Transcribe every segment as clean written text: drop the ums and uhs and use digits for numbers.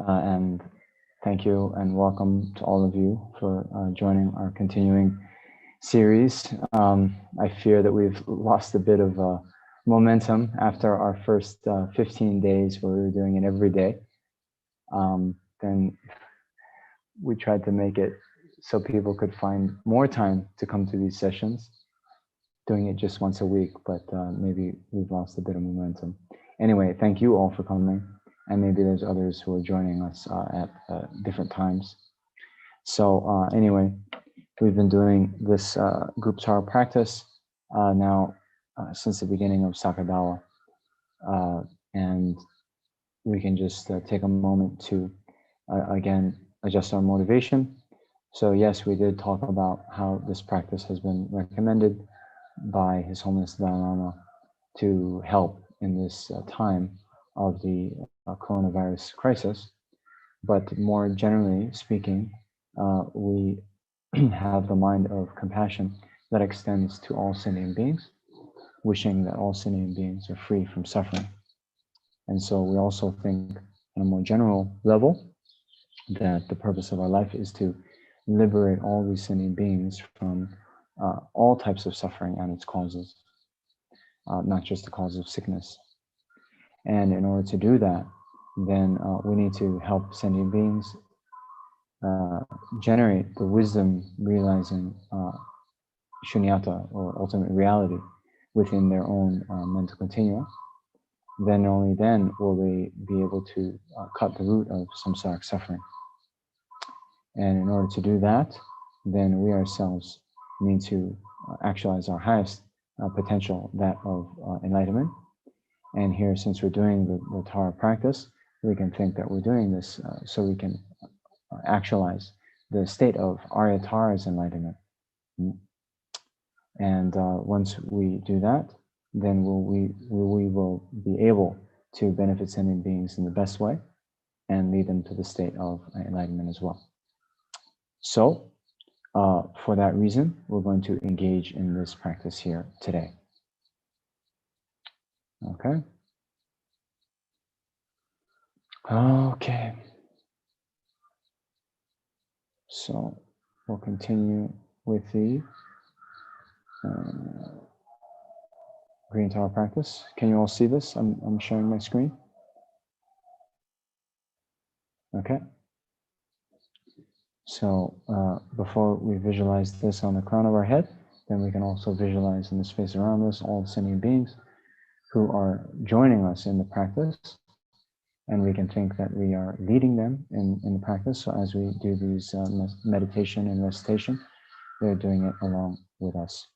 And thank you and welcome to all of you for joining our continuing series. I fear that we've lost a bit of momentum after our first 15 days where we were doing it every day. Then we tried to make it so people could find more time to come to these sessions, doing it just once a week, but maybe we've lost a bit of momentum. Anyway, thank you all for coming. And maybe there's others who are joining us at different times. So anyway, we've been doing this group Tara practice now since the beginning of Sakadawa. And we can just take a moment to, again, adjust our motivation. So yes, we did talk about how this practice has been recommended by His Holiness Dalai Lama to help in this time of the coronavirus crisis. But more generally speaking, we have the mind of compassion that extends to all sentient beings, wishing that all sentient beings are free from suffering. And so we also think on a more general level that the purpose of our life is to liberate all these sentient beings from all types of suffering and its causes, not just the cause of sickness. And in order to do that, then we need to help sentient beings generate the wisdom realizing shunyata, or ultimate reality, within their own mental continua. Then only then will they be able to cut the root of samsaric suffering. And in order to do that, then we ourselves need to actualize our highest potential, that of enlightenment. And here, since we're doing the Tara practice, we can think that we're doing this so we can actualize the state of Aryatara's enlightenment. And once we do that, then we will be able to benefit sentient beings in the best way and lead them to the state of enlightenment as well. So, for that reason, we're going to engage in this practice here today. Okay. Okay. So we'll continue with the Green Tower practice. Can you all see this? I'm sharing my screen. Okay. So before we visualize this on the crown of our head, then we can also visualize in the space around us all the sentient beings who are joining us in the practice. And we can think that we are leading them in the practice. So as we do these meditation and recitation, they're doing it along with us.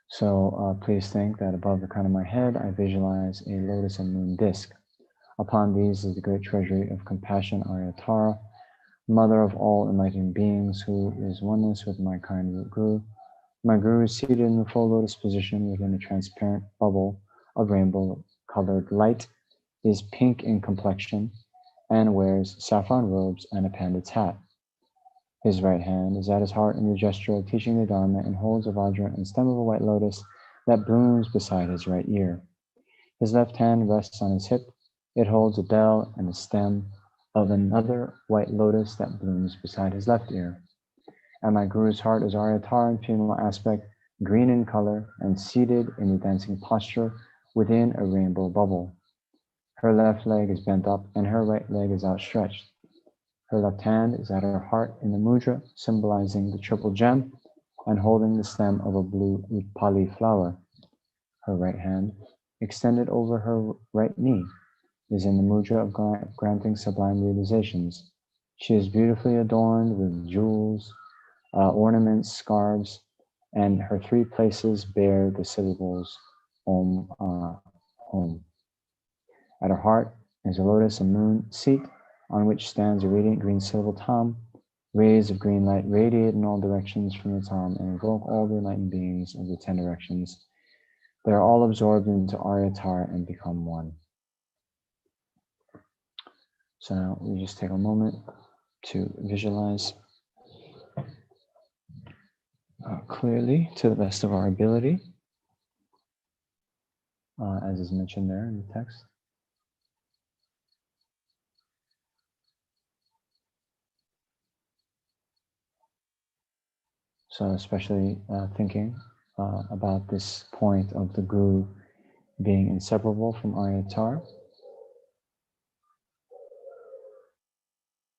So please think that above the crown of my head, I visualize a lotus and moon disc. Upon these is the great treasury of compassion, Aryatara, mother of all enlightened beings, who is oneness with my kind root guru. My guru is seated in the full lotus position within a transparent bubble of rainbow-colored light, is pink in complexion, and wears saffron robes and a pandit's hat. His right hand is at his heart in the gesture of teaching the Dharma, and holds a vajra and stem of a white lotus that blooms beside his right ear. His left hand rests on his hip. It holds a bell and a stem of another white lotus that blooms beside his left ear. At my guru's heart is Aryatara in female aspect, green in color, and seated in the dancing posture within a rainbow bubble. Her left leg is bent up and her right leg is outstretched. Her left hand is at her heart in the mudra, symbolizing the triple gem, and holding the stem of a blue pali flower. Her right hand, extended over her right knee, is in the mudra of granting sublime realizations. She is beautifully adorned with jewels, ornaments, scarves, and her three places bear the syllables Om, Om. At her heart is a lotus and moon seat, on which stands a radiant green syllable Tam. Rays of green light radiate in all directions from the Tam and invoke all the enlightened beings of the 10 directions. They are all absorbed into Aryatara and become one. So now we just take a moment to visualize clearly to the best of our ability, as is mentioned there in the text. So especially thinking about this point of the Guru being inseparable from Aryatar,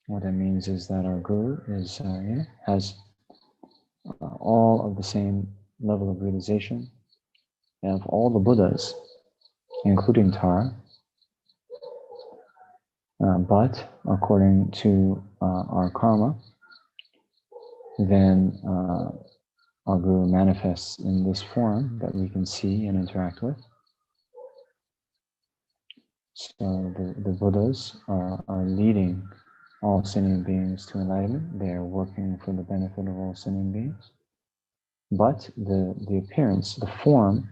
what that means is that our Guru is, has all of the same level of realization of all the Buddhas, including Tara, but according to our karma, then our Guru manifests in this form that we can see and interact with. So the Buddhas are leading all sentient beings to enlightenment. They are working for the benefit of all sentient beings. But the appearance, the form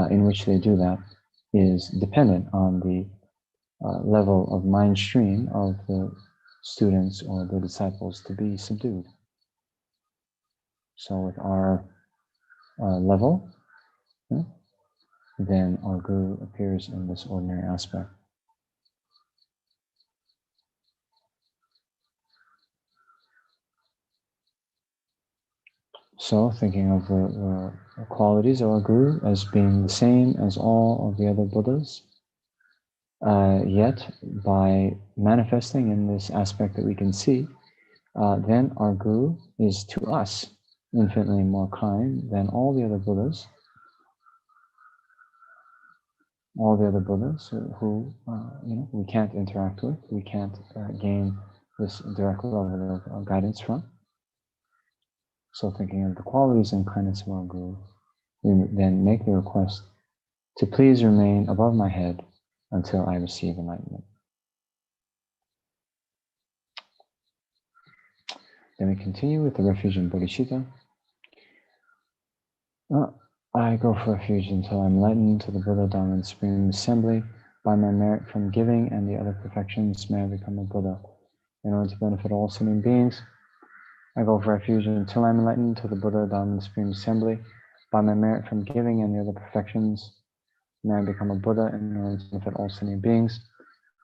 in which they do that is dependent on the level of mind stream of the students or the disciples to be subdued. So with our level, then our Guru appears in this ordinary aspect. So thinking of the qualities of our Guru as being the same as all of the other Buddhas, yet by manifesting in this aspect that we can see, then our Guru is to us infinitely more kind than all the other Buddhas. All the other Buddhas who we can't interact with, we can't gain this direct level of guidance from. So thinking of the qualities and kindness of our Guru, we then make the request to please remain above my head until I receive enlightenment. Then we continue with the refuge in bodhicitta. I go for refuge until I'm enlightened to the Buddha, Dharma, and Supreme Assembly. By my merit from giving and the other perfections, may I become a Buddha. In order to benefit all sentient beings, I go for refuge until I'm enlightened to the Buddha, Dharma, and Supreme Assembly. By my merit from giving and the other perfections, may I become a Buddha. In order to benefit all sentient beings,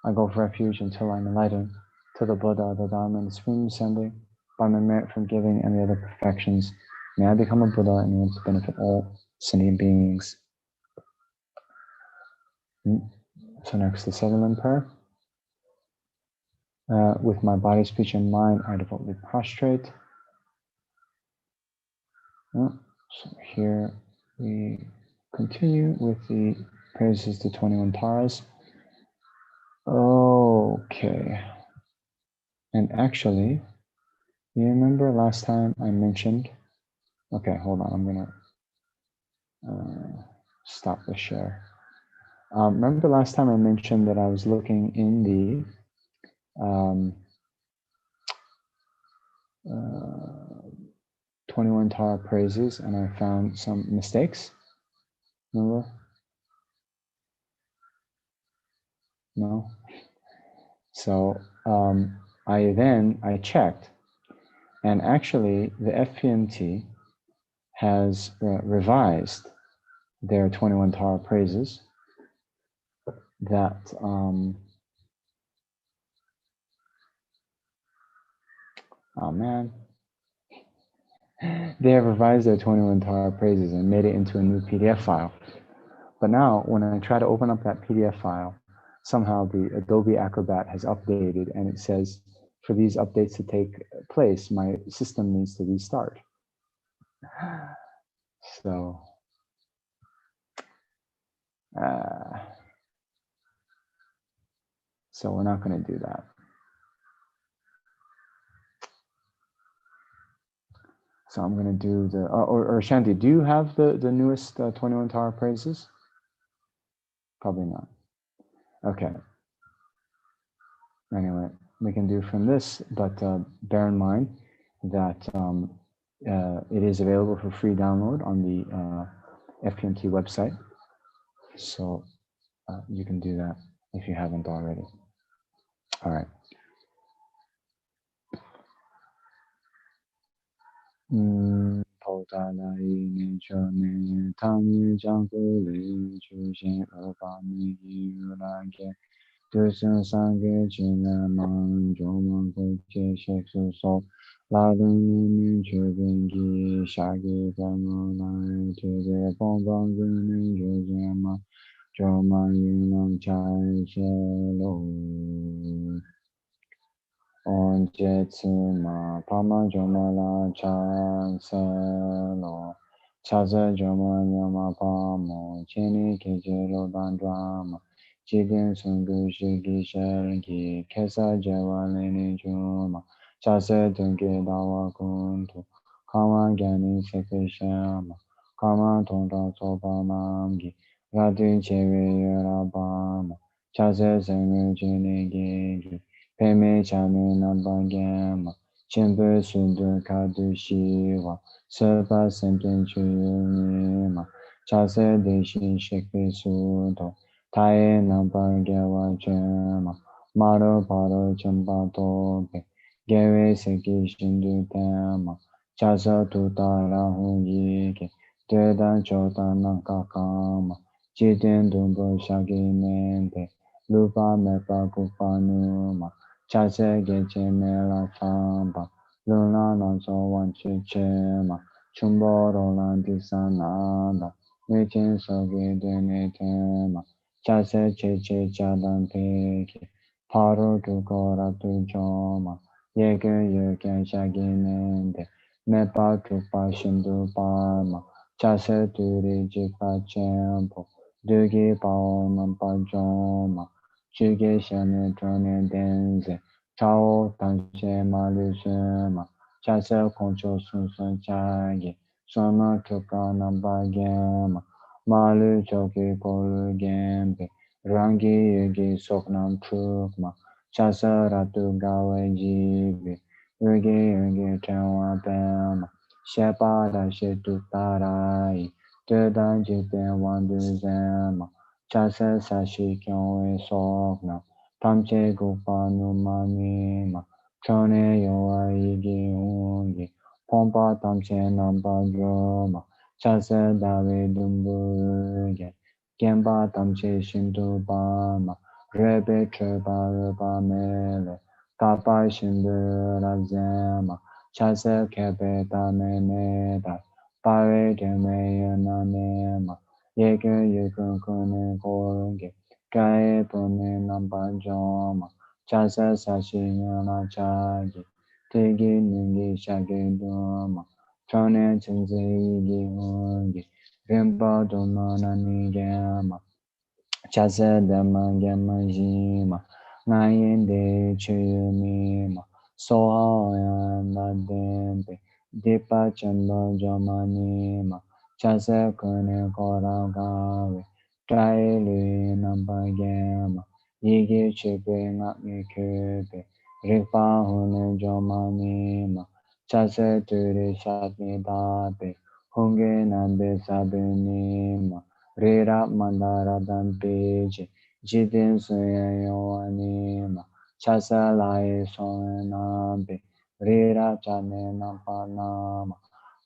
I go for refuge until I'm enlightened to the Buddha, the Dharma, and the Supreme Assembly. By my merit from giving and the other perfections, may I become a Buddha in order to benefit all sentient beings. So next, the Sutherland prayer. With my body, speech, and mind, I devoutly prostrate. So here we continue with the praises to 21 Taras. Okay. And actually, you remember last time I mentioned, okay, hold on, I'm gonna stop the share. Remember last time I mentioned that I was looking in the 21 Tara praises and I found some mistakes. Remember? No? So I checked, and actually the FPMT has revised their 21 Tara praises that oh man, they have revised their 21 Tara praises and made it into a new PDF file. But now when I try to open up that PDF file, somehow the Adobe Acrobat has updated and it says, for these updates to take place, my system needs to restart. So, so we're not going to do that. So I'm going to do the, or Shanti, do you have the newest 21 Tara praises? Probably not. Okay. Anyway, we can do from this, but bear in mind that it is available for free download on the FPMT website. So you can do that if you haven't already. All right. Ladun Chubengi Shagi Pamulai Tuze Pompong Gunin Jujema Joma Yunam Chai Shelo On Jetsuma Pama Joma La Chan Selo Chaza Joma Yama Pamo Chini Kijelo Dandrama Jidin Sungu Shigi Shengi Kesa Jawa Lini Juma Chase Dungi Dawa Kuntu Kama Gyani Seke Shama Kama Tonda Sopa Namgi Rati Chewe Yorabama Chase Sengu Jini Gigi Peme Chane Nambangema Chimbe Sundu Kadu Shiva Sepa Senten Chuyunima Chase Deshin Shekpe Sudo Tae Nambangeva Chema Maro Paro Chempa Tope Gewe Seki Shindu Tema Chasa Tutara Huyike Dedan Chota Nankakama Jiten Dumbo Shagi Mente Lupa Mepa Kupanuma Chase Geche Mela Famba Luna Nanso Wanchi Chema Chumbo Rolandi Sanada Mechen Soge Dene Tema Chase Cheche Chadan Peke Paro Tukora Tujoma Yeke Yeke Shaginende Mepa Tupa Shindu Pama Chase Turi Jipa Chempo Dugi Pao Nampa Joma Chuge Shane Trone Denze Chao Tanshe Malu Shema Chase Concho Sunsun Chage Sona Tuka Namba Gema Malu Choki Polu Gembe Rangi Yugi Soknam Trukma Chasa Ratu Gawe Jibi Yugi Yugi Tenwa Bema Shepada Shetu Tarai Dedan Jiben Wandu Zema Chasa Sashi Kyonwe Sokna Tamche Gupanu Manima Chone Yoa Igi Ungi Pompa Tamche Namba Droma Chasa Dawe Dumbuge Gemba Tamche Shindu Bama Rebe Treba Reba Mele Kapa Shindu Razema Chasa Kepe Tame Neda Pare Keme Yananema Yeke Yekun Kune Koruge Kae Pune Namba Joma Chasa Sashi Yana Chagi Tegi Ningi Shagi Doma Chone Chinze Igi Ungi Rimpa Duma Nani Gema Chasa Dhamma Gema Jima Ngayende Chuyumima Soha Yanda Dempe Dipa Chamba Jamanima Chasa Kune Kora Gawe Trai Lui Namba Gema Yigi Chipe Ngakmi Kupe Rikpa Hune Jamanima Chasa Turi Shatmi Dape Hunge Nambe Sabinima Rira Mandara Dampeji Jidin Suya Yoanima Chasa Lai Soenambe Rira Chane Nampanama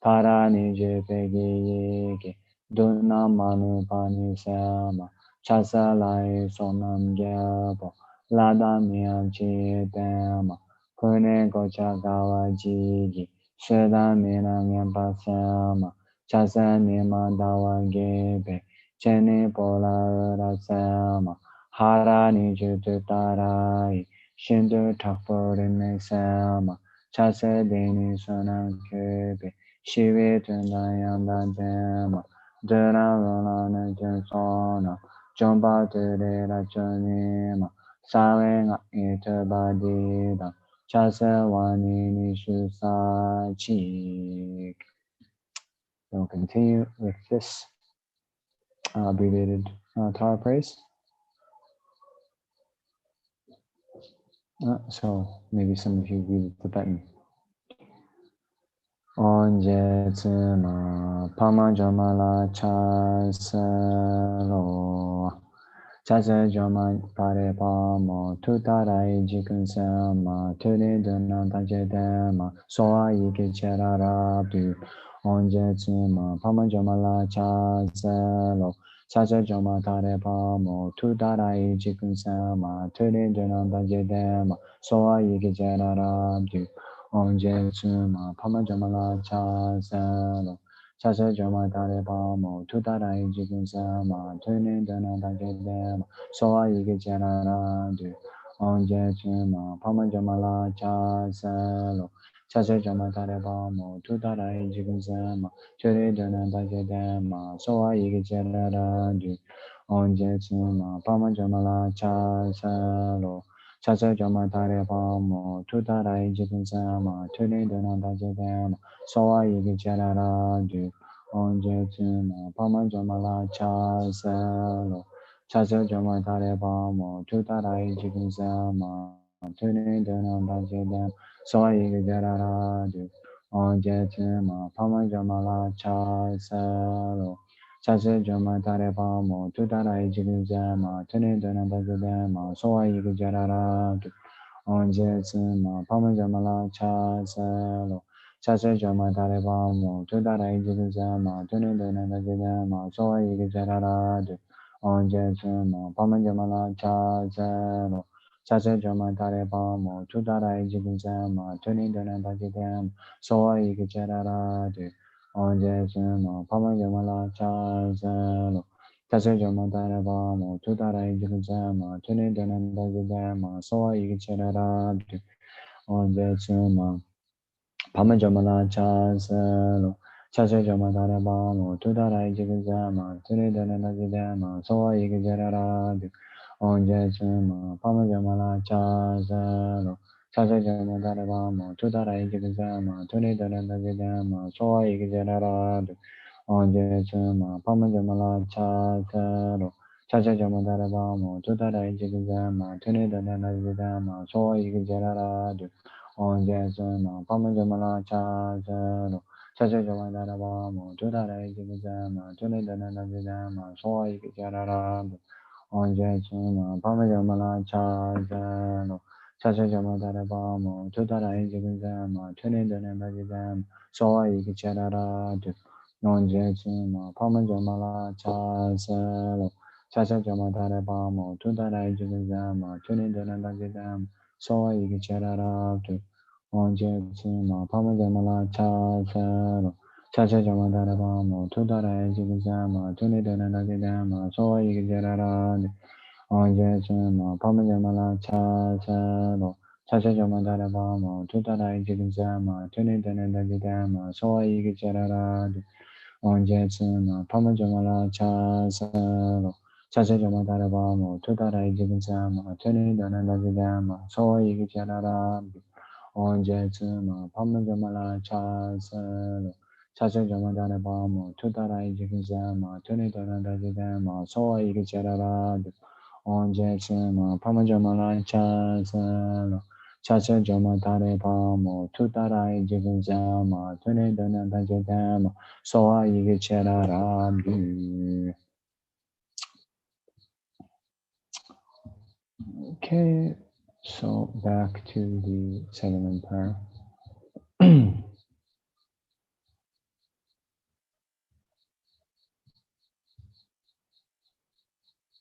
Parani Jepegi Yeke Duna Manu Pani Sama Chasa Lai Sonam Gyabo Lada Mian Chitema Kune Gocha Gawa Jigi Sheda Mina Nyampa Sama Chasa Nima Dawa Gebe Chene Pola Rasama Harani Jutu Tarai Shindu Takpuri Sama Chase Deni Sunan Kebe Shivi Tundayanda Dema Dura Rolana Jensona Jomba Ture Rajonima Sawe Ita Badida Chase Wani Nishu Sachi. We'll continue with this abbreviated Tara praise. So maybe some of you read the Tibetan. Onje tsuma pama jamala chasalo chasa jama pare pamo tutarai jikun sama tuni dunan tanjedema soa yike cherarabdu onje tsuma pama jamala chasalo chasa jama tare pamo tutarai jikun sama tuni dunan tanjedema soa yike cherarabdu Om Je Tsuma Pama Jamala Cha Salo Cha Se Jama Tare Pamo Tutara Ijikun Sama Tune Dana Dajede Soa Yige Janara Du Om Je Tsuma Pama Jamala Cha Salo Cha Se Jama Tare Pamo Tutara Ijikun Sama Tune Dana Dajede Soa Yige Janara Du Om Je Tsuma Pama Jamala Cha Salo Chacha Jama Tare Pamo, Tutara Ijikun Sama, Tune Dona Dajadama, Soa Yigi Jarara Du, Onje Tuma, Pama Jamala Cha Salo, Chacha Jama Tare Pamo, Tutara Ijikun Sama, Tune Dona Dajadama, Soa Yigi Jarara Du, Onje Tuma, Pama Jamala Cha Salo, Chacha Jama Tare Pamo, Tutara Ijikun Sama, Tune Dona Dajadama, Soa Yigi Jarara Du, Onje Tsuma, Pama Jamala Cha Salo, Chacha Jama Tare Pamo, Tutara Ijikun Sama, Tune Dona Dajadama, Soa Yigi Jarara Du, Onje Tsuma, Pama Jamala Cha Salo, Chacha Jama Tare Pamo, Tutara Ijikun Sama, Tune Dona Dajadama, Soa Yigi Jarara Du, Onje Tsuma, Pama Jamala Cha Salo, Chacha Jama Tare Pamo, Tutara Ijikun Sama, Tune Dona Dajadama, Soa Yigi Jarara Du, Onje Tsuma, Pama Jamala Cha Salo, Chacha Jama Tare Pamo, Tutara Ijikun Sama, Tune Dona Dajadama, Soa Yigi Jarara Du, Onje Tsuma, Pama Jamala Cha Salo, Chacha Jama Tare Pamo, Tutara Ijikun Sama, Tune Dona Dajadama, Soa Yigi Jarara Du, Onje Tsuma, Pama Jamala Cha Salo, Chacha Jama Tare Pamo, Tutara Ijikun Sama, Tune Dona Dajadama, Soa Yigi Jarara Du, Onje Tsuma, Pama Jamala Cha Salo, Chacha Jama Tare Pamo, Tutara Ijikun Sama, Tune Dona Dajadama, Soa Yigi Jarara Du, Onje Tsuma, Pama Jamala Cha Salo, Chacha Jama Tare Pamo, Tutara Ijikun Sama, Tune Dona Dajadama, Soa Yigi Jarara Du, Onje Tsuma, Pama Jamala Cha Salo, Chacha Jama Tare Pamo, Tutara Ijikun Sama, Tune Dona Dajadama, Soa Yigi Jarara Du, Onje Tsuma, Pama Jamala Cha Salo, Chacha Jama Tare Pamo, Tutara Ijikun Sama, Tune Dona Dajadama, Soa Yigi Jarara Du, Onje Tsuma, Pama Jamala Cha Salo, Chacha Jama Tare Pamo, Tutara Ijikun Sama, Tune Dona Dajadama, Soa Yigi Jarara Du, Onje Tsuma, Pama Jamala Cha Salo, Chacha Jama Tare Pamo, Tutara Ijikun Sama, Tune Dona Dajadama, Soa Yigi Jarara Du, Onje Tsuma, Pama Jamala Cha Salo, Chacha Jama Tare Pamo, Tutara Ijikun Sama, Tune Dona Dajadama, Soa Yigi Jarara Du, Onje Tsuma, Pama Jamala Cha Salo, Chacha Jama Tare Pamo, Tutara Ijikun Sama, Tune Dona Dajadama, Soa Yigi Jarara Du. Okay, so back to the second empire.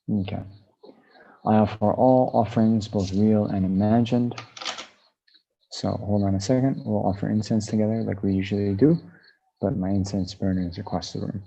Okay. I offer all offerings, both real and imagined. So hold on a second. We'll offer incense together like we usually do, but my incense burner is across the room.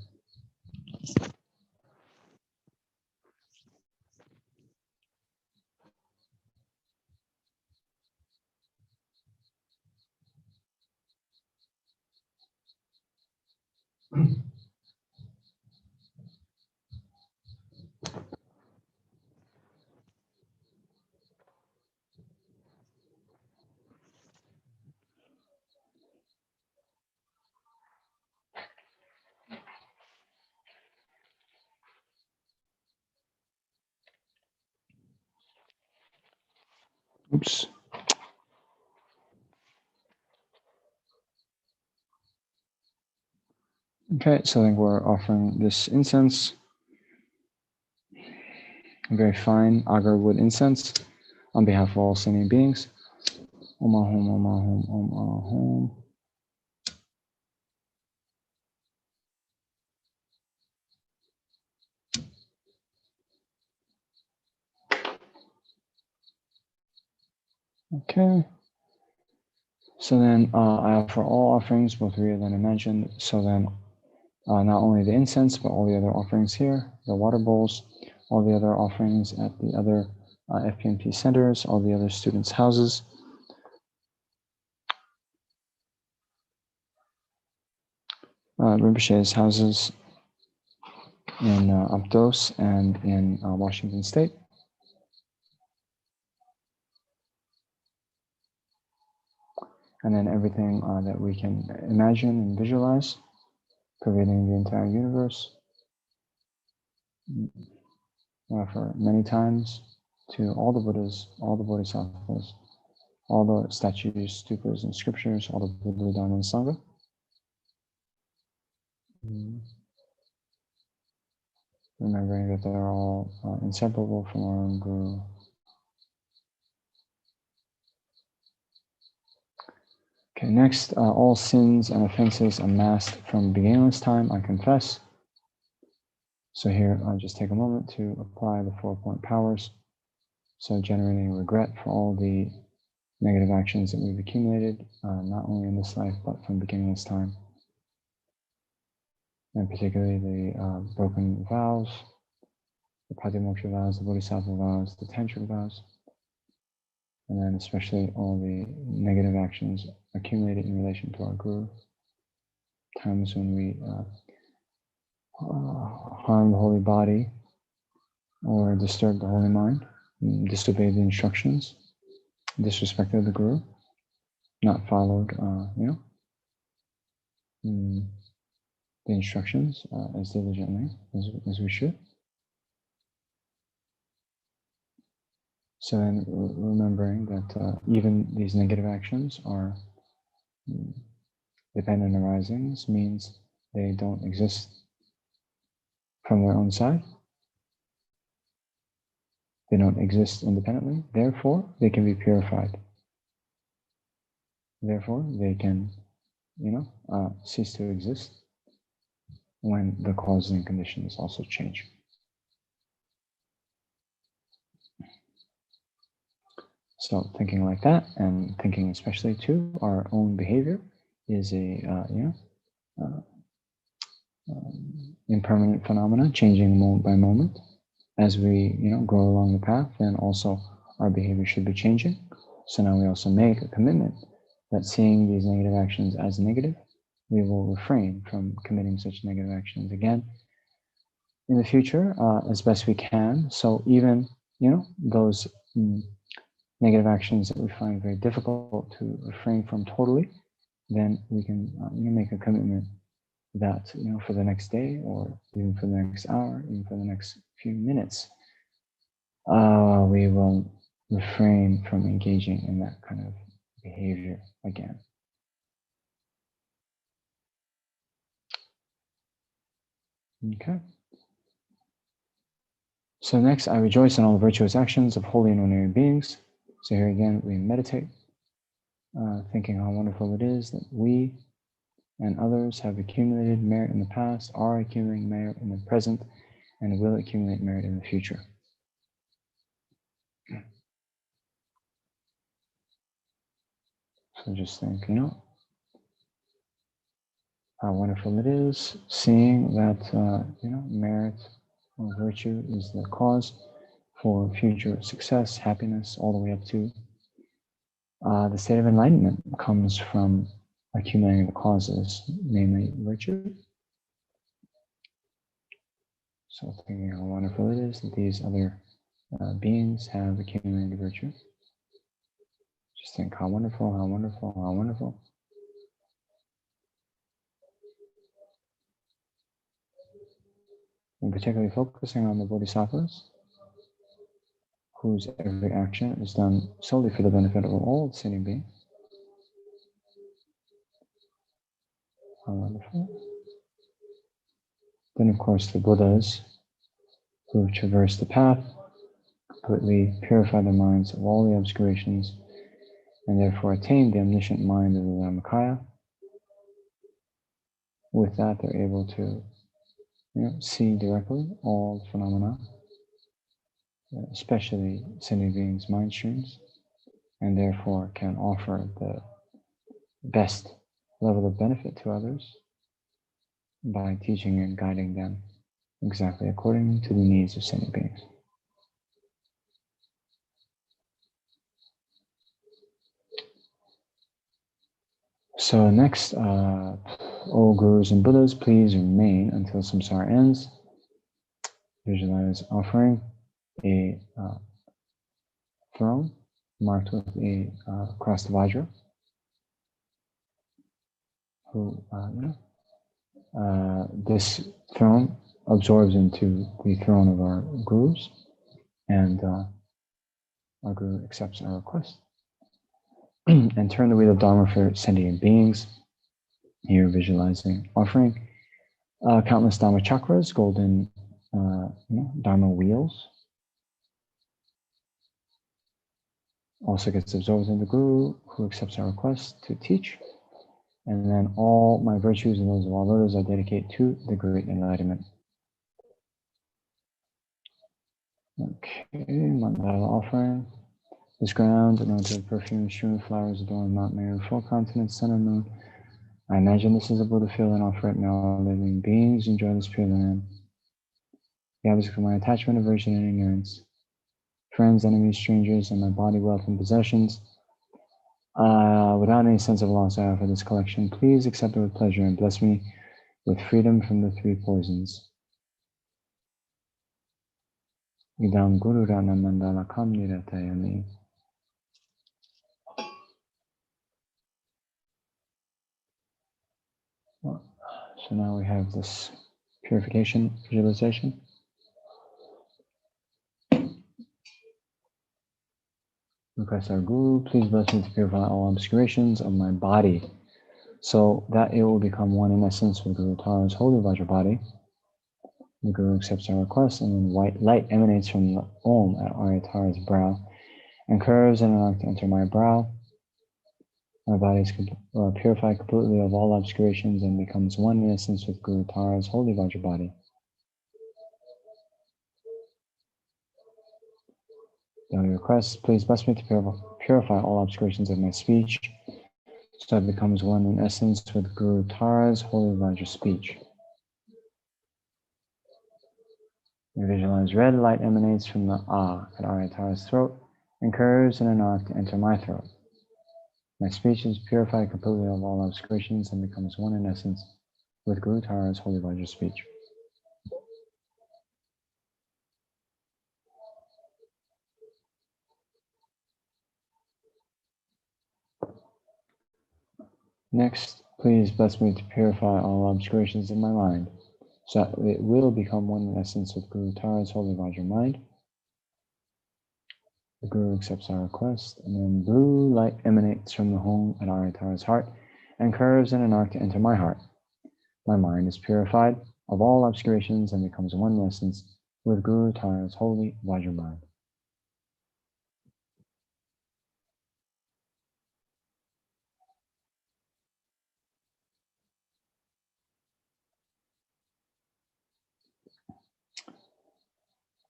Oops. Okay, so I think we're offering this incense, very fine agar wood incense, on behalf of all sentient beings. Om Ahom, Om Ahom, Om Ahom. Okay. So then I offer all offerings, both real and imagined. So then not only the incense, but all the other offerings here, the water bowls, all the other offerings at the other FPMP centers, all the other students' houses. Rinpoche's houses in Aptos and in Washington State. And then everything that we can imagine and visualize, pervading the entire universe. For many times to all the Buddhas, all the Bodhisattvas, all the statues, stupas, and scriptures, all the Buddha, Dharma, and Sangha. Remembering that they're all inseparable from our own Guru. Okay, next, all sins and offenses amassed from beginningless time, I confess. So here, I'll just take a moment to apply the 4-point powers. So generating regret for all the negative actions that we've accumulated, not only in this life, but from beginningless time. And particularly the broken vows, the Patimoksha vows, the Bodhisattva vows, the Tantric vows, and then especially all the negative actions accumulated in relation to our Guru. Times when we harm the holy body or disturb the holy mind, disobeyed the instructions, disrespected the Guru, not followed, the instructions as diligently as we should. So then remembering that even these negative actions are dependent arisings, means they don't exist from their own side. They don't exist independently. Therefore, they can be purified. Therefore, they can, cease to exist when the causes and conditions also change. So thinking like that, and thinking especially too, our own behavior is a impermanent phenomena, changing moment by moment. As we grow along the path, then also our behavior should be changing. So now we also make a commitment that seeing these negative actions as negative, we will refrain from committing such negative actions again in the future as best we can. So even those negative actions that we find very difficult to refrain from totally, then we can make a commitment that for the next day, or even for the next hour, even for the next few minutes, we will refrain from engaging in that kind of behavior again. Okay. So next, I rejoice in all the virtuous actions of holy and ordinary beings. So here again, we meditate, thinking how wonderful it is that we and others have accumulated merit in the past, are accumulating merit in the present, and will accumulate merit in the future. So just think, how wonderful it is seeing that, merit or virtue is the cause for future success, happiness, all the way up to the state of enlightenment comes from accumulating the causes, namely virtue. So thinking how wonderful it is that these other beings have accumulated virtue. Just think how wonderful, how wonderful, how wonderful. And particularly focusing on the bodhisattvas, whose every action is done solely for the benefit of all sentient beings. How wonderful. Then, of course, the Buddhas who traverse the path, completely purify their minds of all the obscurations, and therefore attain the omniscient mind of the Dharmakaya. With that, they're able to see directly all phenomena, especially sentient beings' mind streams, and therefore can offer the best level of benefit to others by teaching and guiding them exactly according to the needs of sentient beings. So next, all gurus and Buddhas, please remain until samsara ends. Visualize offering a throne marked with a crossed vajra, who, this throne absorbs into the throne of our gurus, and our guru accepts our request. And turn the wheel of Dharma for sentient beings. Here, visualizing offering countless Dharma chakras, golden Dharma wheels. Also gets absorbed in the guru, who accepts our request to teach. And then all my virtues and those of all others I dedicate to the great enlightenment. Okay, mandala offering. This ground, anointed with perfume, strewn flowers, adorned Mount Meru, full continent, sun and moon. I imagine this is a Buddha field and offer it. May all living beings enjoy this pure land. The object of my attachment, aversion, and ignorance. Friends, enemies, strangers, and my body, wealth, and possessions. Without any sense of loss, I offer this collection. Please accept it with pleasure and bless me with freedom from the three poisons. Idam Guru Rana Mandala Kam Niratayami. So now we have this purification visualization. Request our Guru, please bless me to purify all obscurations of my body, so that it will become one in essence with Guru Tara's holy Vajra body. The Guru accepts our request, and then white light emanates from the Om at Arya Tara's brow and curves in an arc to enter my brow. My body is purified completely of all obscurations and becomes one in essence with Guru Tara's holy Vajra body. Now we request, please bless me to purify all obscurations of my speech, so it becomes one in essence with Guru Tara's holy Vajra speech. We visualize red light emanates from the Ah at Arya Tara's throat and curves in an arc to enter my throat. My speech is purified completely of all obscurations and becomes one in essence with Guru Tara's holy Vajra speech. Next, please bless me to purify all obscurations of my mind, so that it will become one in essence with Guru Tara's holy Vajra mind. The Guru accepts our request, and then blue light emanates from the home at Arya Tara's heart and curves in an arc to enter my heart. My mind is purified of all obscurations and becomes one in essence with Guru Tara's holy Vajra mind.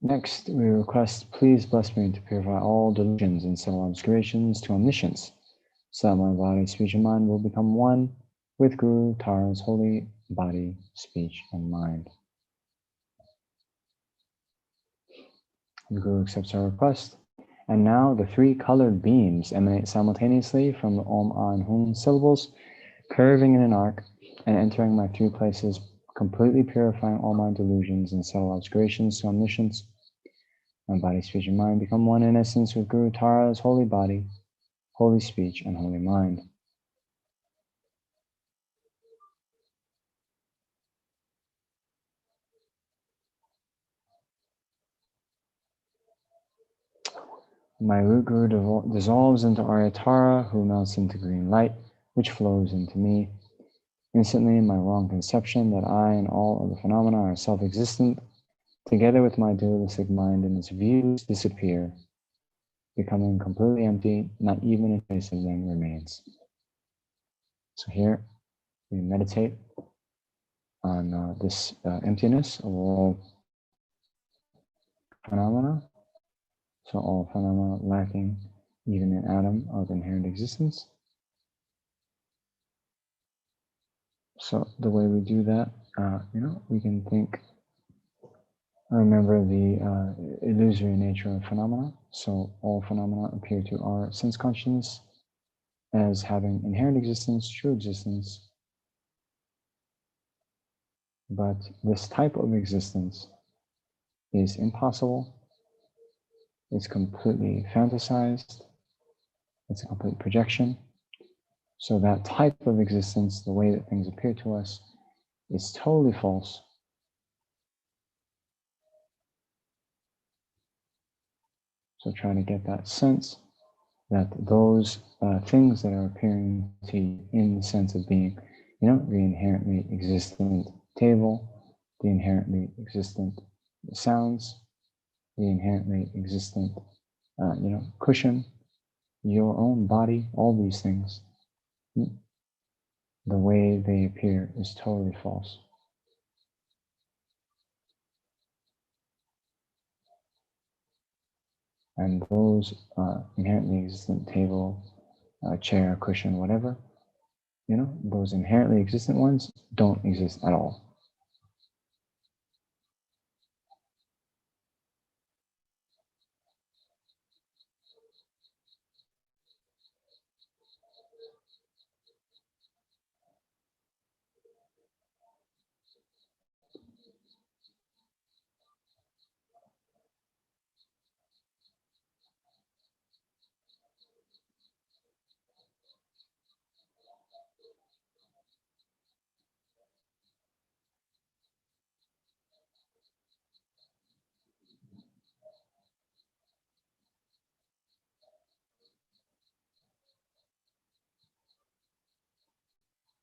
Next, we request, please bless me to purify all delusions and subtle obscurations to omniscience, so that my body, speech, and mind will become one with Guru Tara's holy body, speech, and mind. The Guru accepts our request, and now the three colored beams emanate simultaneously from the Om, Ah, and Hum syllables, curving in an arc and entering my three places, completely purifying all my delusions and subtle obscurations to omniscience. My body, speech, and mind become one in essence with Guru Tara's holy body, holy speech, and holy mind. My root Guru dissolves into Arya Tara, who melts into green light, which flows into me. Instantly, my wrong conception that I and all other phenomena are self-existent, together with my dualistic mind and its views, disappear, becoming completely empty. Not even a trace of them remains. So here, we meditate on this emptiness of all phenomena. So all phenomena lacking even an atom of inherent existence. So the way we do that, we can think, remember the illusory nature of phenomena. So all phenomena appear to our sense consciousness as having inherent existence, true existence. But this type of existence is impossible. It's completely fantasized. It's a complete projection. So that type of existence, the way that things appear to us, is totally false. So trying to get that sense that those things that are appearing to you in the sense of being, the inherently existent table, the inherently existent sounds, the inherently existent, cushion, your own body, all these things, the way they appear is totally false. And those inherently existent table, chair, cushion, whatever, those inherently existent ones don't exist at all.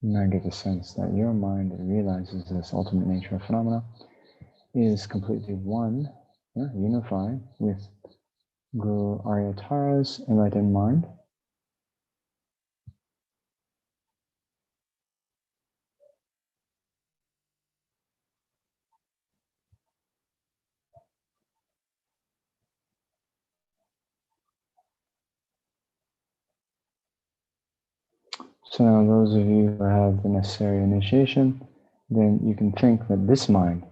And I get the sense that your mind that realizes this ultimate nature of phenomena is completely one, unified with Guru Aryatara's enlightened mind. So now those of you who have the necessary initiation, then you can think that this mind,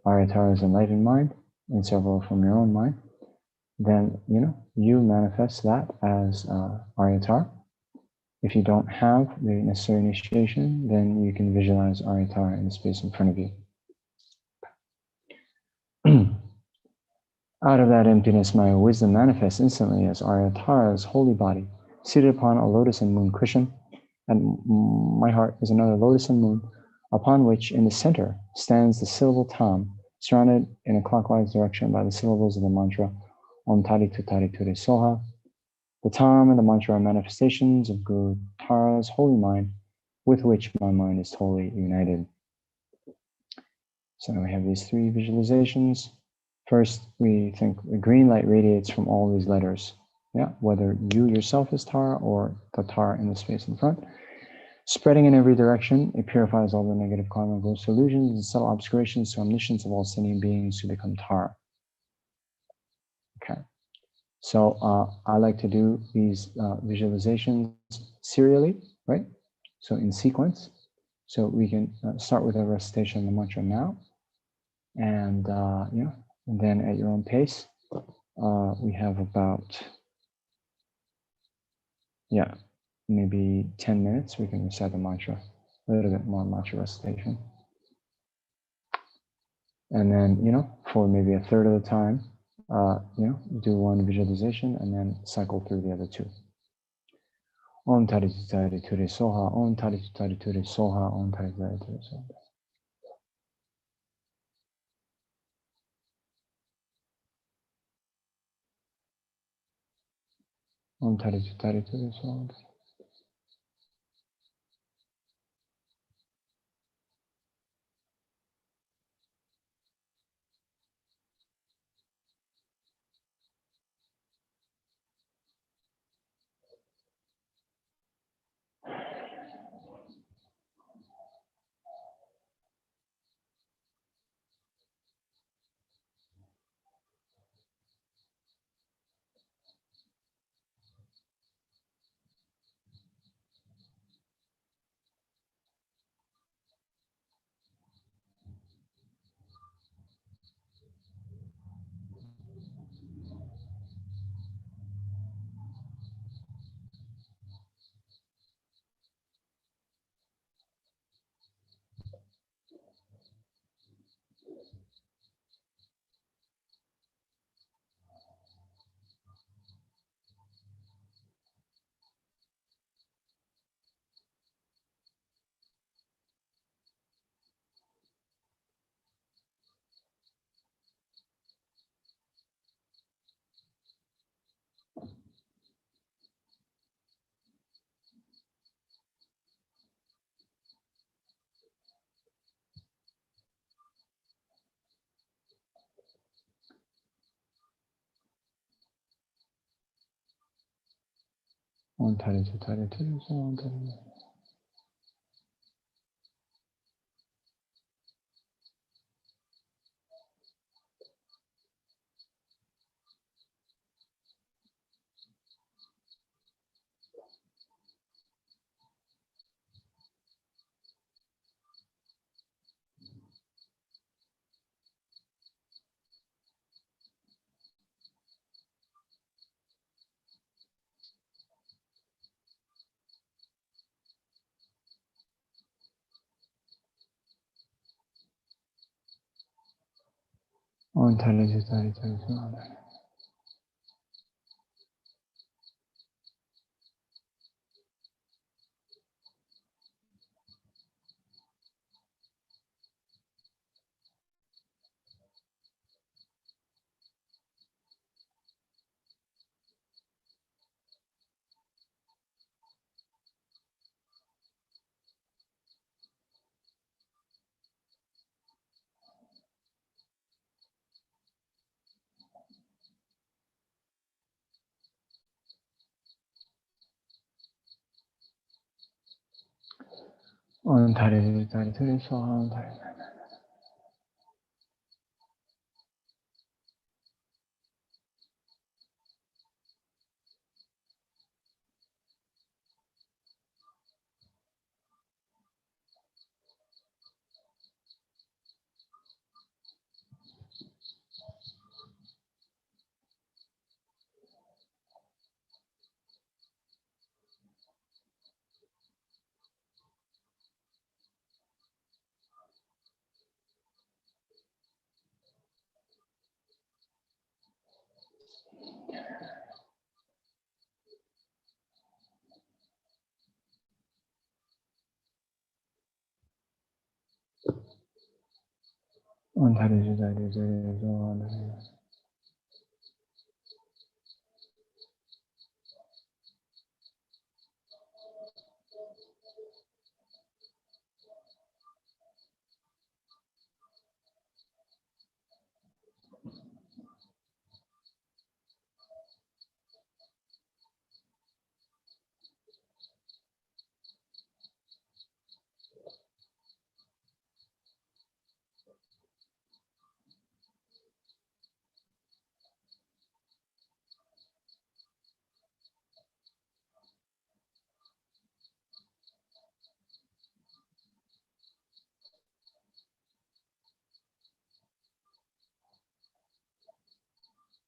Aryatara's enlightened mind, inseparable from your own mind, then, you manifest that as Aryatara. If you don't have the necessary initiation, then you can visualize Aryatara in the space in front of you. Out of that emptiness, my wisdom manifests instantly as Aryatara's holy body, seated upon a lotus and moon cushion, and my heart is another lotus and moon, upon which in the center stands the syllable Tam, surrounded in a clockwise direction by the syllables of the mantra Om Tari Tutari Ture Soha. The Tam and the mantra are manifestations of Guru Tara's holy mind, with which my mind is totally united. So now we have these three visualizations. First, we think the green light radiates from all these letters. Whether you yourself is Tara or the Tara in the space in front. Spreading in every direction, it purifies all the negative karma, gross illusions, and subtle obscurations to omniscience of all sentient beings who become Tara. Okay. So I like to do these visualizations serially, right? So in sequence. So we can start with a recitation of the mantra now. And, and then at your own pace, we have about, maybe 10 minutes. We can recite the mantra, a little bit more mantra recitation. And then, for maybe a third of the time, do one visualization and then cycle through the other two. Om Tari Tutari Ture Soha, Om Tari Tutari Ture Soha, Om Tari Tutari Ture Soha. Om Tari Tutari Ture Soha. On tare to tare to so on tare. On tare to tare to so on tare. On tare to tare to so on tare. On tare to tare to so on tare.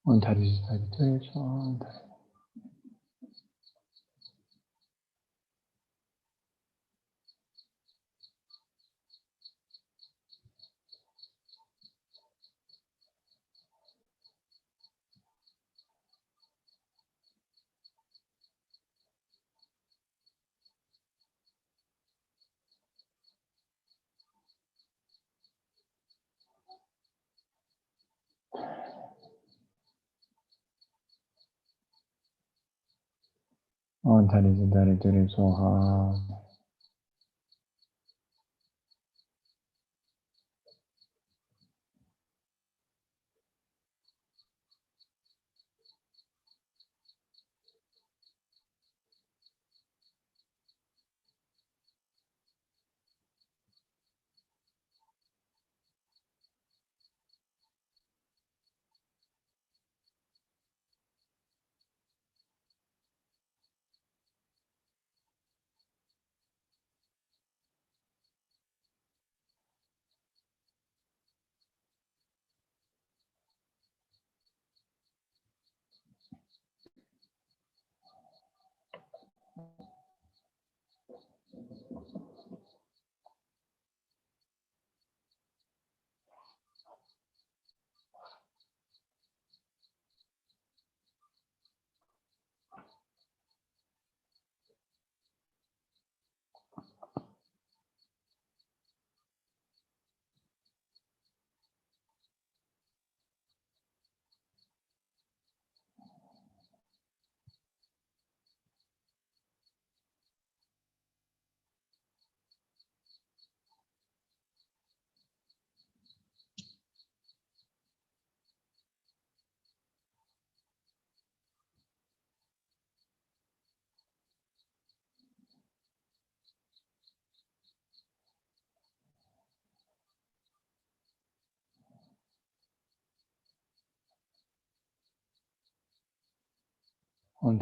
On tare to tare to so on tare. On tare to tare to so ha. Om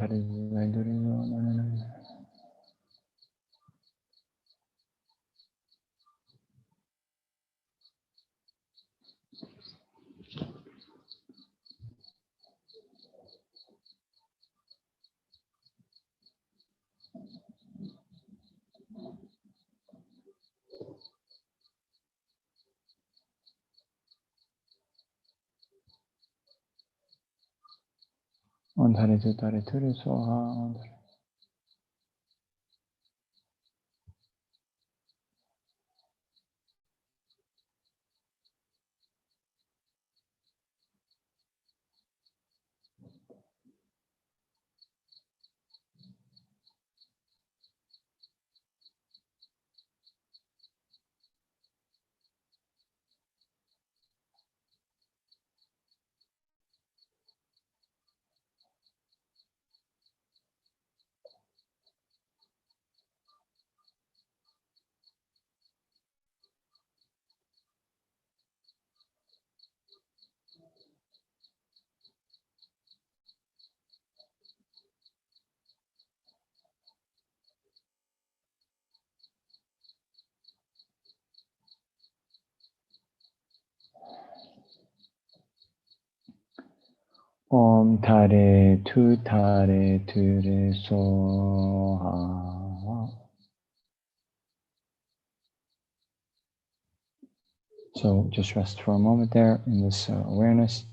Tare Tu Tare Ture Soha. So just rest for a moment there in this awareness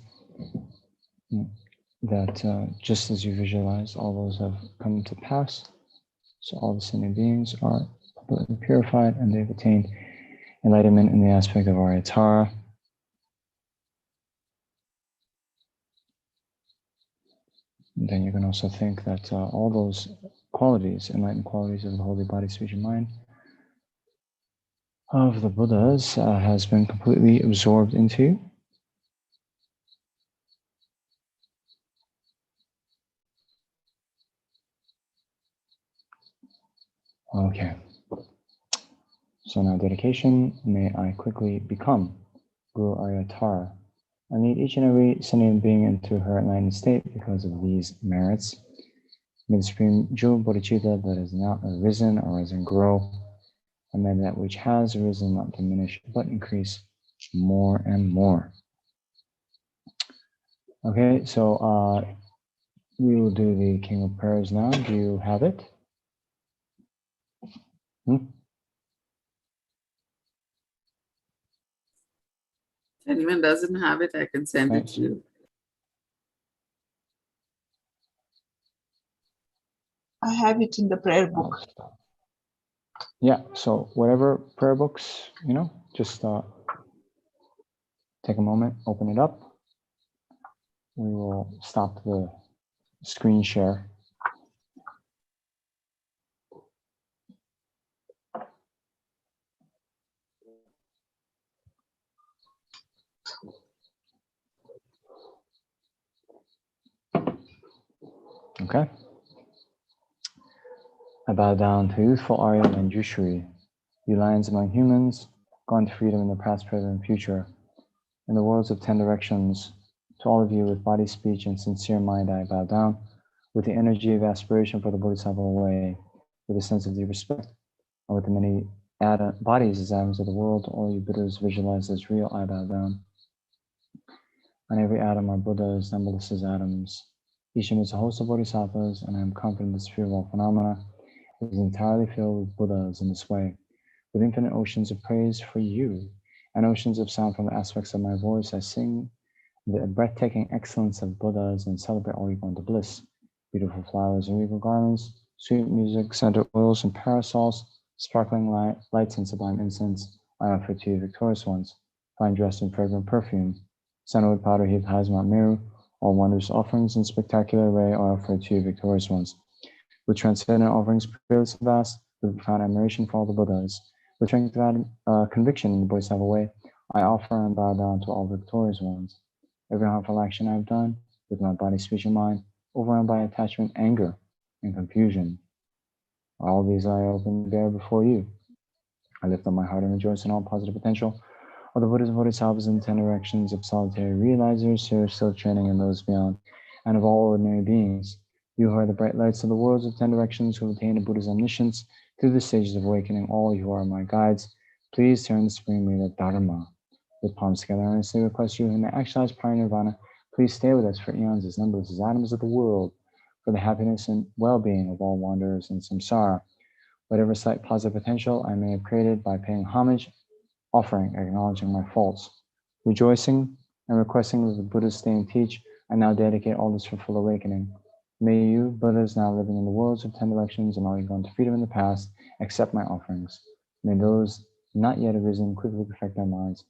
that just as you visualize, all those have come to pass. So all the sentient beings are completely purified and they've attained enlightenment in the aspect of Aryatara. And then you can also think that all those qualities, enlightened qualities of the holy body, speech, and mind of the Buddhas has been completely absorbed into you. Okay. So now dedication, may I quickly become Guru Aryatara. I lead each and every sentient being into her enlightened state because of these merits. May the Supreme Jewel Bodhicitta that has not arisen or arisen grow, and may that which has arisen not diminish but increase more and more. Okay, so we will do the King of Prayers now. Do you have it? If anyone doesn't have it, I can send it to you. I have it in the prayer book. Yeah, so whatever prayer books, just take a moment, open it up. We will stop the screen share. Okay. I bow down to youthful Arya and Jushri, you lions among humans, gone to freedom in the past, present, and future. In the worlds of 10 directions, to all of you with body, speech, and sincere mind, I bow down with the energy of aspiration for the Bodhisattva way, with a sense of deep respect, and with the many bodies as atoms of the world, all you Buddhas visualized as real, I bow down. On every atom are Buddhas, numberless as atoms. Each amidst a host of Bodhisattvas, and I am confident the sphere of all phenomena is entirely filled with Buddhas in this way, with infinite oceans of praise for you, and oceans of sound from the aspects of my voice. I sing the breathtaking excellence of Buddhas and celebrate all you go into bliss. Beautiful flowers and regal garlands, sweet music, scented oils and parasols, sparkling lights and sublime incense, I offer to you, victorious ones, fine dressed in fragrant perfume. Sandalwood powder heaped high as Mount Meru, all wondrous offerings in spectacular array are offered to you, victorious ones. With transcendent offerings, fearless and vast, with profound admiration for all the Buddhas, with strength of conviction in the Bodhisattva way, I offer and bow down to all victorious ones. Every harmful action I have done, with my body, speech, and mind, overwhelmed by attachment, anger, and confusion. All these I open bare before you. I lift up my heart and rejoice in all positive potential of the Buddhas and Bodhisattvas in 10 directions of solitary realizers who are still training and those beyond, and of all ordinary beings, You who are the bright lights of the worlds of 10 directions who attain a Buddha's omniscience through the stages of awakening, all you who are my guides, please turn the supreme wheel of Dharma. With palms together, I earnestly request you who may actualize prior nirvana, please stay with us for eons as numberless as atoms of the world, for the happiness and well-being of all wanderers in samsara. Whatever slight positive potential I may have created by paying homage, offering, acknowledging my faults, rejoicing, and requesting that the Buddhas stay and teach, I now dedicate all this for full awakening. May you, Buddhas now living in the worlds of 10 directions and all you gone to freedom in the past, accept my offerings. May those not yet arisen quickly perfect their minds,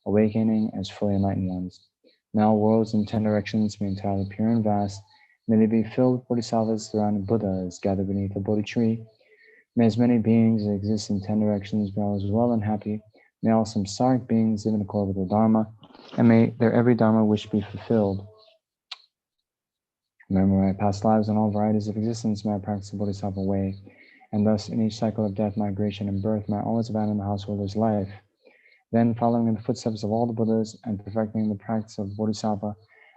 awakening as fully enlightened ones. Now worlds in 10 directions be entirely pure and vast. May they be filled with bodhisattvas surrounding Buddhas gathered beneath a Bodhi tree. May as many beings that exist in 10 directions be always well and happy. May all samsaric beings live in accord with the Dharma, and may their every Dharma wish be fulfilled. Remember my past lives and all varieties of existence, may I practice the Bodhisattva way, and thus in each cycle of death, migration, and birth, may I always abandon the householder's life. Then, following in the footsteps of all the Buddhas and perfecting the practice of Bodhisattva,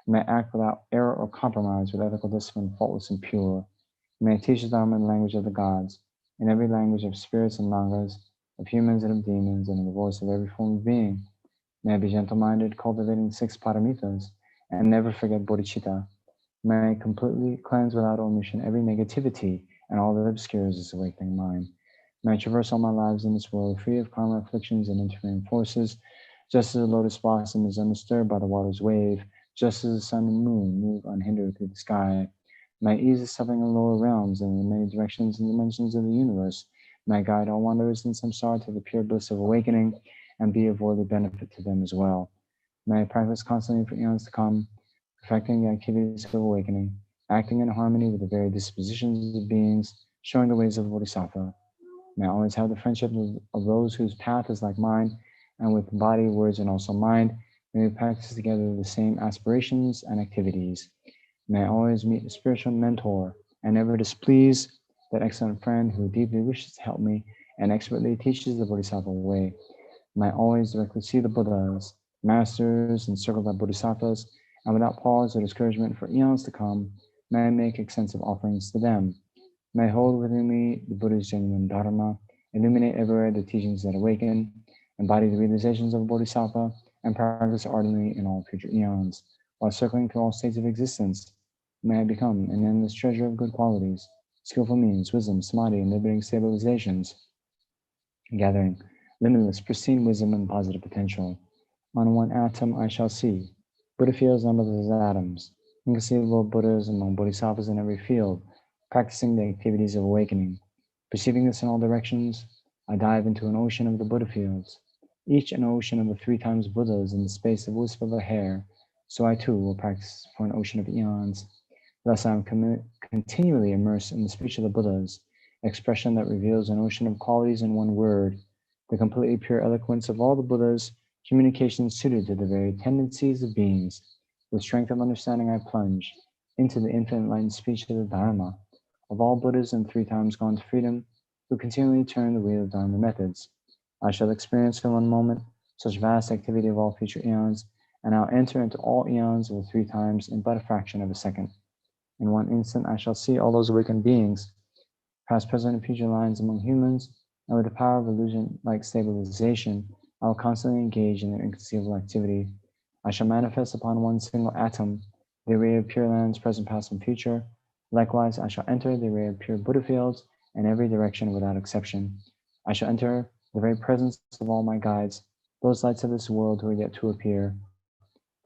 may I act without error or compromise with ethical discipline, faultless and pure. May I teach the Dharma in the language of the gods, in every language of spirits and langas, of humans and of demons, and in the voice of every form of being. May I be gentle-minded, cultivating 6 paramitas, and never forget bodhicitta. May I completely cleanse without omission every negativity and all that obscures this awakening mind. May I traverse all my lives in this world free of karma, afflictions, and interfering forces, just as a lotus blossom is undisturbed by the water's wave, just as the sun and moon move unhindered through the sky. May I ease the suffering in lower realms and in the many directions and dimensions of the universe. May I guide all wanderers in samsara to the pure bliss of awakening and be of worthy benefit to them as well. May I practice constantly for eons to come, perfecting the activities of awakening, acting in harmony with the very dispositions of beings, showing the ways of the Bodhisattva. May I always have the friendship of those whose path is like mine, and with body, words, and also mind, may we practice together the same aspirations and activities. May I always meet a spiritual mentor and never displease that excellent friend who deeply wishes to help me and expertly teaches the Bodhisattva way. May I always directly see the Buddhas, masters, encircled by Bodhisattvas, and without pause or discouragement for eons to come, may I make extensive offerings to them. May I hold within me the Buddha's genuine Dharma, illuminate everywhere the teachings that awaken, embody the realizations of a Bodhisattva, and practice ardently in all future eons. While circling through all states of existence, may I become an endless treasure of good qualities, skillful means, wisdom, samadhi, and liberating stabilizations, gathering limitless, pristine wisdom and positive potential. On one atom I shall see Buddha fields numberless as atoms, inconceivable Buddhas among Bodhisattvas in every field, practicing the activities of awakening. Perceiving this in all directions, I dive into an ocean of the Buddha fields, each an ocean of the 3 times Buddhas in the space of a wisp of a hair. So I too will practice for an ocean of eons. Thus I am continually immersed in the speech of the Buddhas, expression that reveals an ocean of qualities in one word, the completely pure eloquence of all the Buddhas, communication suited to the very tendencies of beings. With strength of understanding I plunge into the infinite enlightened speech of the Dharma, of all Buddhas and 3 times gone to freedom, who continually turn the wheel of Dharma methods. I shall experience in one moment such vast activity of all future eons, and I'll enter into all eons of the 3 times in but a fraction of a second. In one instant I shall see all those awakened beings, past, present, and future lines among humans, and with the power of illusion-like stabilization, I will constantly engage in their inconceivable activity. I shall manifest upon one single atom the array of pure lands, present, past, and future. Likewise, I shall enter the array of pure Buddha fields in every direction without exception. I shall enter the very presence of all my guides, those lights of this world who are yet to appear,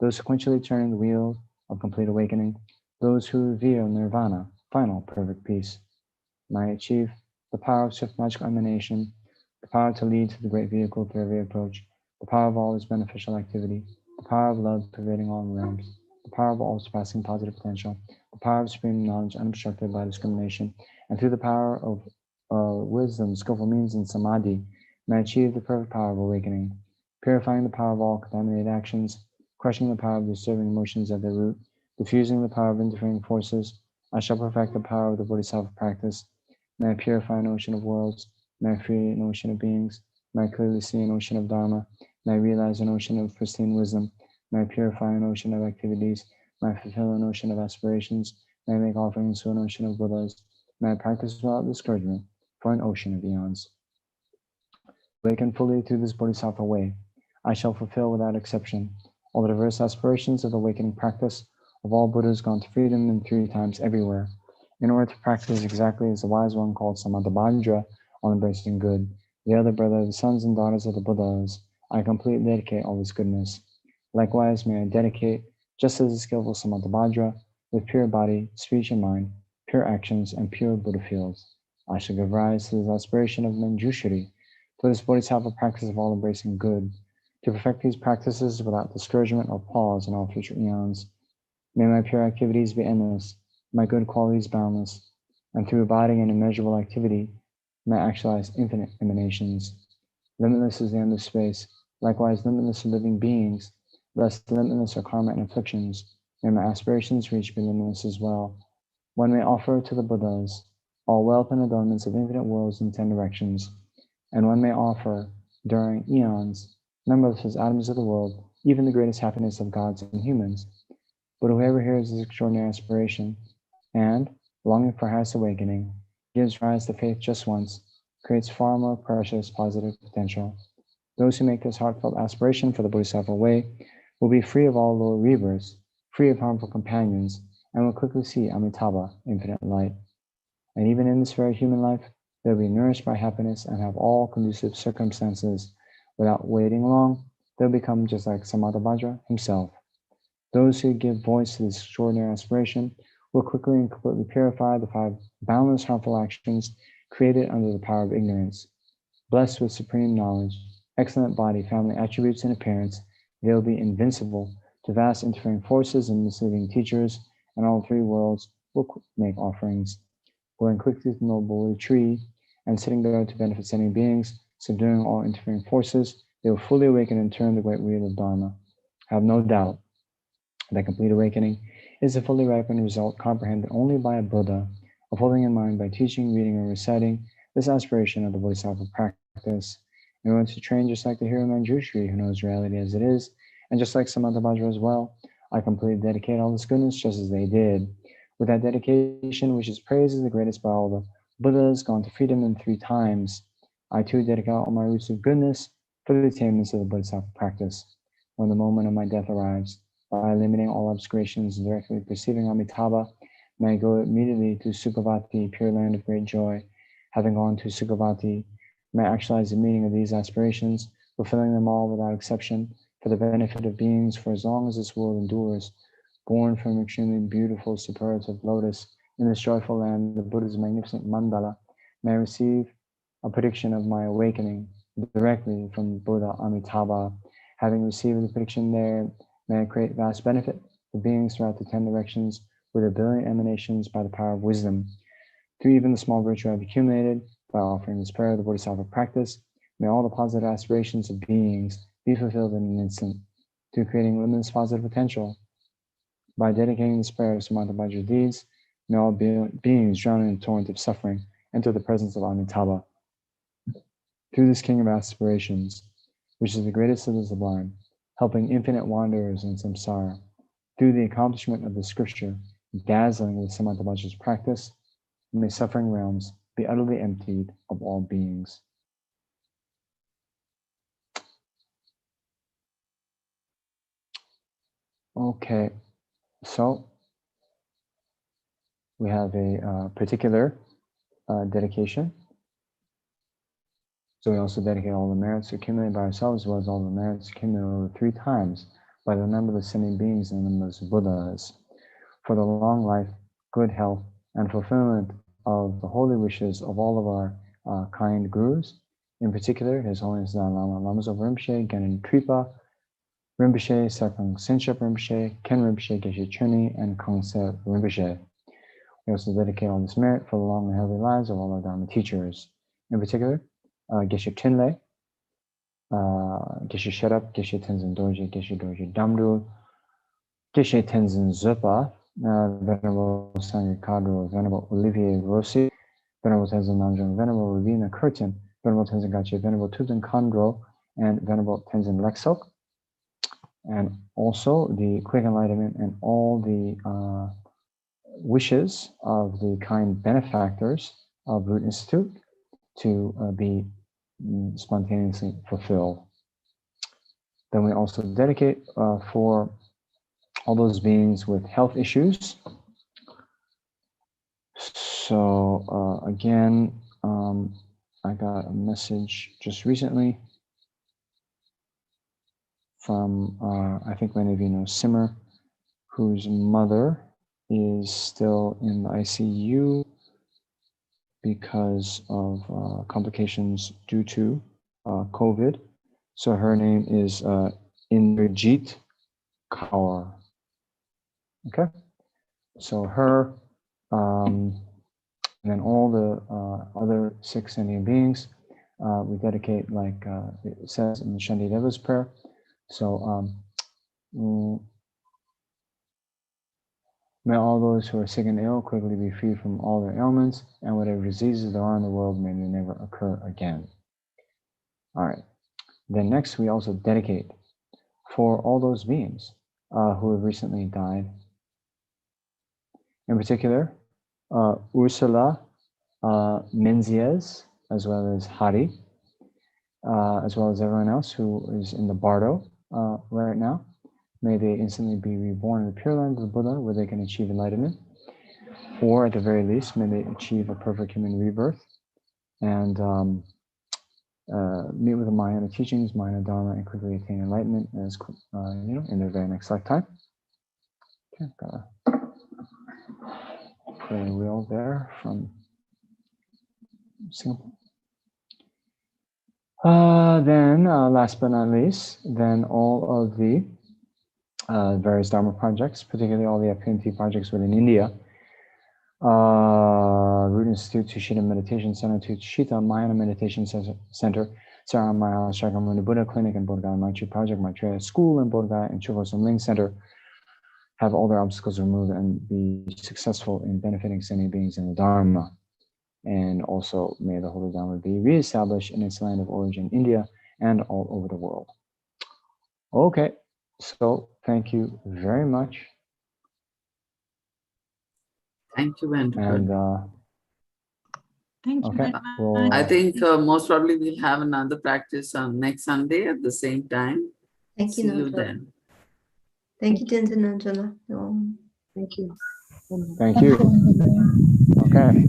those sequentially turning the wheel of complete awakening, those who reveal nirvana, final perfect peace. May I achieve the power of swift magical emanation, the power to lead to the great vehicle through every approach, the power of all its beneficial activity, the power of love pervading all realms, the power of all surpassing positive potential, the power of supreme knowledge unobstructed by discrimination, and through the power of wisdom, skillful means, and samadhi, may I achieve the perfect power of awakening, purifying the power of all contaminated actions, crushing the power of disturbing emotions at their root, diffusing the power of interfering forces. I shall perfect the power of the Bodhisattva practice. May I purify an ocean of worlds. May I free an ocean of beings. May I clearly see an ocean of Dharma. May I realize an ocean of pristine wisdom. May I purify an ocean of activities. May I fulfill an ocean of aspirations. May I make offerings to an ocean of Buddhas. May I practice without discouragement for an ocean of eons. Awaken fully through this Bodhisattva way. I shall fulfill without exception all the diverse aspirations of the awakening practice of all Buddhas gone to freedom in 3 times everywhere, in order to practice exactly as the wise one called Samadhabhadra on embracing good, the other brother of the sons and daughters of the Buddhas. I completely dedicate all this goodness. Likewise, may I dedicate, just as the skillful Samadhabhadra, with pure body, speech, and mind, pure actions, and pure Buddha fields. I shall give rise to this aspiration of Manjushri, to this Bodhisattva practice of all embracing good, to perfect these practices without discouragement or pause in all future eons. May my pure activities be endless, my good qualities boundless, and through abiding in immeasurable activity, may I actualize infinite emanations. Limitless is the end of space, likewise limitless are living beings, thus limitless are karma and afflictions. May my aspirations reach be limitless as well. One may offer to the Buddhas all wealth and adornments of infinite worlds in 10 directions, and one may offer, during eons, numberless as atoms of the world, even the greatest happiness of gods and humans. But whoever hears this extraordinary aspiration, and, longing for highest awakening, gives rise to faith just once, creates far more precious positive potential. Those who make this heartfelt aspiration for the Bodhisattva way will be free of all lower rebirths, free of harmful companions, and will quickly see Amitabha, infinite light. And even in this very human life, they'll be nourished by happiness and have all conducive circumstances. Without waiting long, they'll become just like Samadhabhadra himself. Those who give voice to this extraordinary aspiration will quickly and completely purify the 5 boundless harmful actions created under the power of ignorance. Blessed with supreme knowledge, excellent body, family, attributes, and appearance, they'll be invincible to vast interfering forces and misleading teachers, and all 3 worlds will make offerings. Going quickly to the noble tree and sitting there to benefit sending beings, subduing all interfering forces, they will fully awaken and turn the great wheel of Dharma. Have no doubt that complete awakening is a fully ripened result comprehended only by a Buddha, of holding in mind by teaching, reading, and reciting this aspiration of the Bodhisattva practice. In order to train just like the hero Manjushri, who knows reality as it is, and just like Samadhabhadra as well, I completely dedicate all this goodness just as they did. With that dedication, which is praised as the greatest by all the Buddhas gone to freedom in 3 times, I too dedicate all my roots of goodness for the attainments of the Bodhisattva practice. When the moment of my death arrives, by eliminating all obscurations and directly perceiving Amitabha, may I go immediately to Sukhavati, pure land of great joy. Having gone to Sukhavati, may I actualize the meaning of these aspirations, fulfilling them all without exception, for the benefit of beings for as long as this world endures. Born from an extremely beautiful superlative lotus in this joyful land, the Buddha's magnificent mandala, may I receive a prediction of my awakening directly from Buddha Amitabha. Having received the prediction there, may I create vast benefit for beings throughout the 10 directions with a billion emanations by the power of wisdom. Through even the small virtue I've accumulated by offering this prayer of the Bodhisattva practice, may all the positive aspirations of beings be fulfilled in an instant. Through creating limitless positive potential, by dedicating this prayer to Samadhabhadra deeds, may all beings drown in a torrent of suffering enter the presence of Amitabha. Through this king of aspirations, which is the greatest of the sublime, helping infinite wanderers in samsara, through the accomplishment of the scripture, dazzling with Samadhabhadra's practice, may suffering realms be utterly emptied of all beings. Okay, so we have a particular dedication. So we also dedicate all the merits accumulated by ourselves, as well as all the merits accumulated over 3 times by the numberless sending beings and the numberless Buddhas, for the long life, good health, and fulfillment of the holy wishes of all of our kind gurus, in particular His Holiness Dalai Lama, Lama Zopa Rinpoche, Genin Kripa Rinpoche, Sakang Sinchep Rinpoche, Ken Rinpoche, Geshe Chuni, and Kongse Rinpoche. We also dedicate all this merit for the long and healthy lives of all our Dharma teachers, in particular Geshe Chinle, Geshe Sherab, Geshe Tenzin Dorje, Geshe Dorje Damru, Geshe Tenzin Zopa, Venerable Sangha Kadro, Venerable Olivier Rossi, Venerable Tenzin Namjung, Venerable Ravina Curtin, Venerable Tenzin Gache, Venerable Tutan Khandro, and Venerable Tenzin Lexok, and also the Quick Enlightenment and all the wishes of the kind benefactors of Root Institute to be spontaneously fulfilled. Then we also dedicate for all those beings with health issues. So again, I got a message just recently from, I think many of you know Simmer, whose mother is still in the ICU because of complications due to COVID. So her name is Indrajit Kaur. Okay, so her, and then all the other 6 sentient beings, we dedicate, like it says in the Shanti Deva's prayer. So may all those who are sick and ill quickly be freed from all their ailments, and whatever diseases there are in the world, may they never occur again. All right. Then next, we also dedicate for all those beings who have recently died. In particular, Ursula Menzies, as well as Hari, as well as everyone else who is in the Bardo right now. May they instantly be reborn in the Pure Land of the Buddha, where they can achieve enlightenment. Or at the very least, may they achieve a perfect human rebirth and meet with the Mahayana teachings, Mahayana Dharma, and quickly attain enlightenment as in their very next lifetime. Okay, got a prayer wheel there from Singapore. Then, last but not least, then all of the various Dharma projects, particularly all the FPMT projects within India, Root Institute, Tushita Meditation Center, Tushita Mahayana Meditation Center, Sarang Mahayana Shakyamuni Buddha Clinic, and Bodh Gaya Maichi Project, Maitreya School, and Bodh Gaya and Chugosam Ling Center have all their obstacles removed and be successful in benefiting sentient beings in the Dharma. And also, may the Holy Dharma be reestablished in its land of origin, India, and all over the world. Okay, so thank you very much. Thank you, Ventura. And Thank you okay, very well, much. I think most probably we'll have another practice on next Sunday at the same time. Thank See you, you Nanjala. then. Thank you, Tenzin Nanjala. Thank you. thank you. Okay.